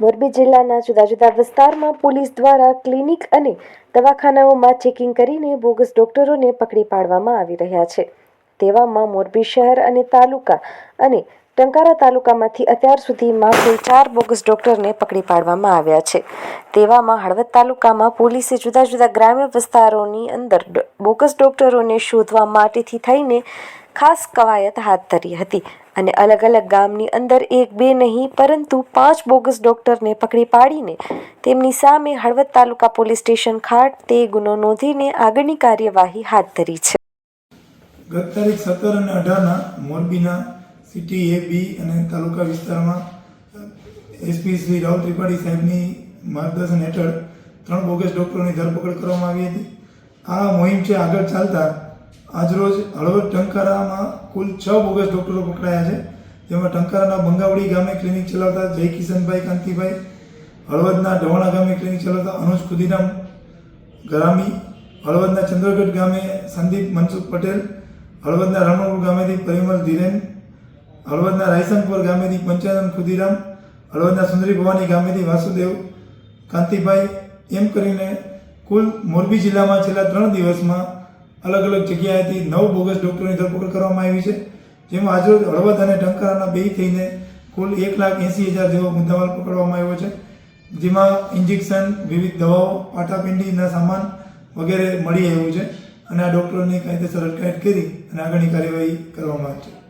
મોરબી જિલ્લાના જુદા જુદા વિસ્તારમાં પોલીસ દ્વારા ક્લિનિક અને દવાખાનાઓમાં ચેકિંગ કરીને બોગસ ડોક્ટરોને પકડી પાડવામાં આવી રહ્યા છે. તેવામાં મોરબી શહેર અને તાલુકા અને ટંકારા તાલુકામાંથી અત્યાર સુધીમાં કુલ 4 બોગસ ડોક્ટરને પકડી પાડવામાં આવ્યા છે. તેવામાં હળવદ તાલુકામાં પોલીસે જુદા જુદા ગ્રામ્ય વિસ્તારોની અંદર બોગસ ડોક્ટરોને શોધવા માટેથી થઈને ખાસ કવાયત હાથ ધરી હતી અને અલગ અલગ ગામની અંદર 1-2 નહીં પરંતુ 5 બોગસ ડોક્ટરને પકડી પાડીને તેમની સામે હળવદ તાલુકા પોલીસ સ્ટેશન ખાતે ગુનો નોંધીને આગળની કાર્યવાહી હાથ ધરી છે. ગત તારીખ 17 અને 18ના મોરબીના સિટી A, B અને તાલુકા વિસ્તારમાં એસપી શ્રી રાહુલ ત્રિપાઠી સાહેબની માર્ગદર્શન હેઠળ 3 બોગસ ડોક્ટરોની ધરપકડ કરવામાં આવી હતી. આ મોહિમ છે આગળ ચાલતા આજરોજ હળવદ ટંકારામાં કુલ 6 બોગસ ડોક્ટરો પકડાયા છે. જેમાં ટંકારાના બંગાવડી ગામે ક્લિનિક ચલાવતા જય કિશનભાઈ કાંતિભાઈ, હળવદના ઢવાણા ગામે ક્લિનિક ચલાવતા અનુજ ખુદીરામ ગરામી, હળવદના ચંદ્રગઢ ગામે સંદીપ મનસુખ પટેલ, હળવદના રણપુર ગામેથી પરિમલ ધીરેન, હળવદના રાયસનપુર ગામેથી પંચાનંદ ખુદીરામ, હળવદના સુંદરી ભવાની ગામેથી વાસુદેવ કાંતિભાઈ, એમ કરીને કુલ મોરબી જિલ્લામાં છેલ્લા 3 દિવસમાં અલગ અલગ જગ્યાએથી 9 બોગસ ડોક્ટરોની ધરપકડ કરવામાં આવી છે. જેમાં આજરોજ હળવદ અને ટંકારાના 2 થઈને કુલ 1,80,000 જેવો મુદ્દામાલ પકડવામાં આવ્યો છે. જેમાં ઇન્જેક્શન, વિવિધ દવાઓ, પાટાપિંડીના સામાન વગેરે મળી આવ્યું છે અને આ ડોક્ટરોની કાયદેસર અટકાયત કરી અને આગળની કાર્યવાહી કરવામાં આવી છે.